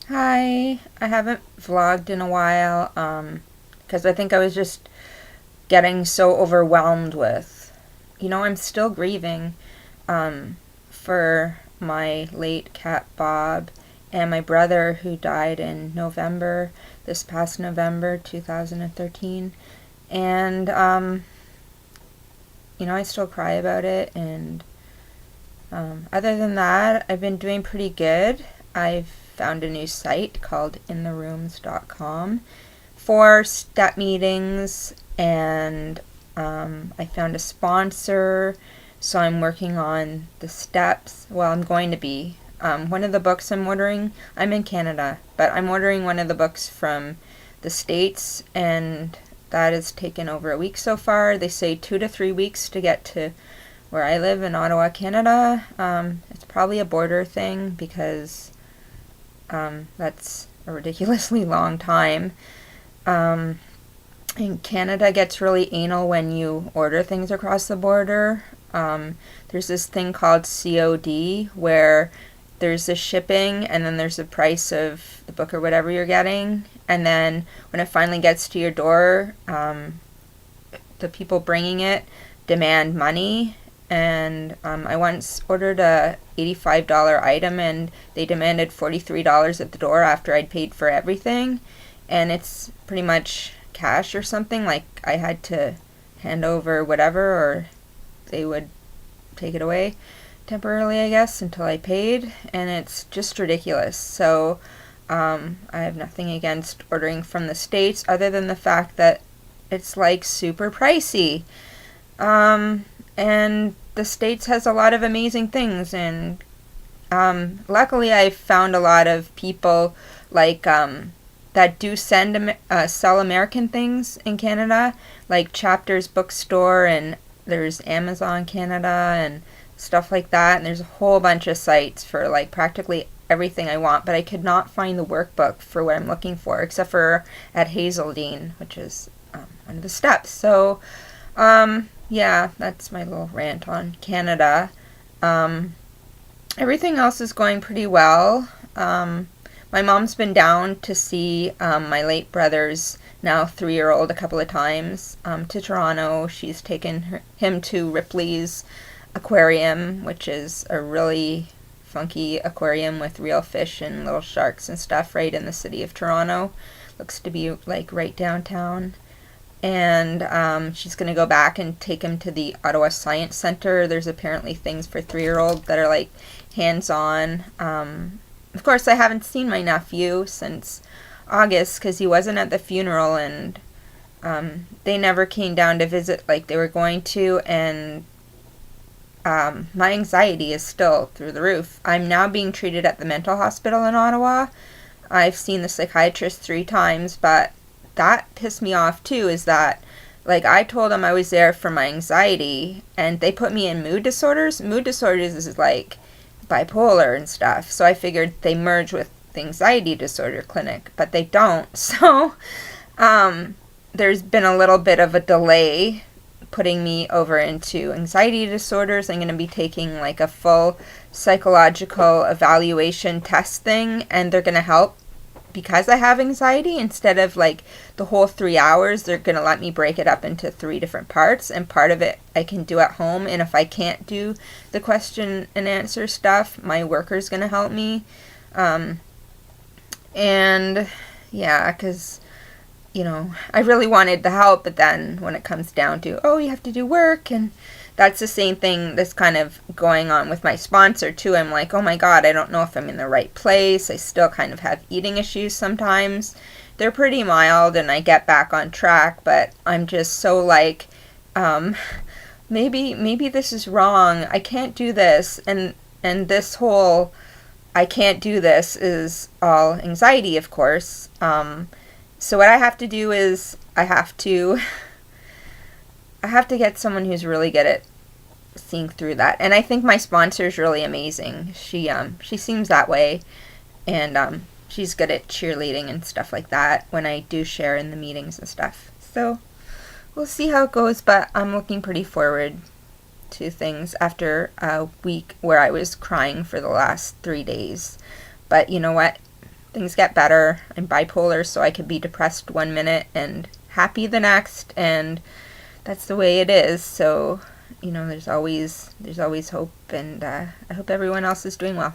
Hi, I haven't vlogged in a while, because I think I was just getting so overwhelmed with, I'm still grieving, for my late cat Bob and my brother who died in November, this past November 2013. And, I still cry about it, and other than that, I've been doing pretty good. I've found a new site called intherooms.com for step meetings, and I found a sponsor, so I'm working on the steps. Well, I'm going to be. One of the books I'm ordering, I'm in Canada, but I'm ordering one of the books from the States, and that has taken over a week so far. They say 2 to 3 weeks to get to where I live in Ottawa, Canada. It's probably a border thing because that's a ridiculously long time. And Canada gets really anal when you order things across the border. There's this thing called COD where there's the shipping and then there's the price of the book or whatever you're getting. And then when it finally gets to your door, the people bringing it demand money. And I once ordered a $85 item and they demanded $43 at the door after I'd paid for everything. And it's pretty much cash or something, like I had to hand over whatever or they would take it away temporarily, I guess, until I paid. And it's just ridiculous. So I have nothing against ordering from the States other than the fact that it's like super pricey. And the States has a lot of amazing things, and luckily I've found a lot of people like that do sell American things in Canada, like Chapters Bookstore, and there's Amazon Canada and stuff like that, and there's a whole bunch of sites for like practically everything I want, but I could not find the workbook for what I'm looking for, except for at Hazeldean, which is one of the steps. So yeah, that's my little rant on Canada. Everything else is going pretty well. My mom's been down to see my late brother's now 3-year-old a couple of times to Toronto. She's taken him to Ripley's aquarium, which is a really funky aquarium with real fish and little sharks and stuff right in the city of Toronto. Looks to be like right downtown. And she's going to go back and take him to the Ottawa Science Center. There's apparently things for 3-year-olds that are like hands-on. Of course, I haven't seen my nephew since August because he wasn't at the funeral, and they never came down to visit like they were going to, and my anxiety is still through the roof. I'm now being treated at the mental hospital in Ottawa. I've seen the psychiatrist 3 times, but that pissed me off too, is that like I told them I was there for my anxiety and they put me in mood disorders. Mood disorders is like bipolar and stuff, so I figured they merge with the anxiety disorder clinic, but they don't. So there's been a little bit of a delay putting me over into anxiety disorders. I'm going to be taking like a full psychological evaluation test thing, and they're going to help because I have anxiety. Instead of like the whole 3 hours, they're going to let me break it up into 3 different parts, and part of it I can do at home, and if I can't do the question and answer stuff, my worker's going to help me. And yeah, because I really wanted the help, but then when it comes down to, oh, you have to do work, and that's the same thing that's kind of going on with my sponsor too. I'm like, oh my god, I don't know if I'm in the right place. I still kind of have eating issues sometimes. They're pretty mild and I get back on track, but I'm just so like, maybe this is wrong. I can't do this, and this whole I can't do this is all anxiety, of course. So what I have to do is I have to get someone who's really good at seeing through that. And I think my sponsor is really amazing. She seems that way, and she's good at cheerleading and stuff like that when I do share in the meetings and stuff. So we'll see how it goes, but I'm looking pretty forward to things after a week where I was crying for the last 3 days. But you know what? things get better. I'm bipolar, so I could be depressed one minute and happy the next, and that's the way it is. So, there's always hope, and I hope everyone else is doing well.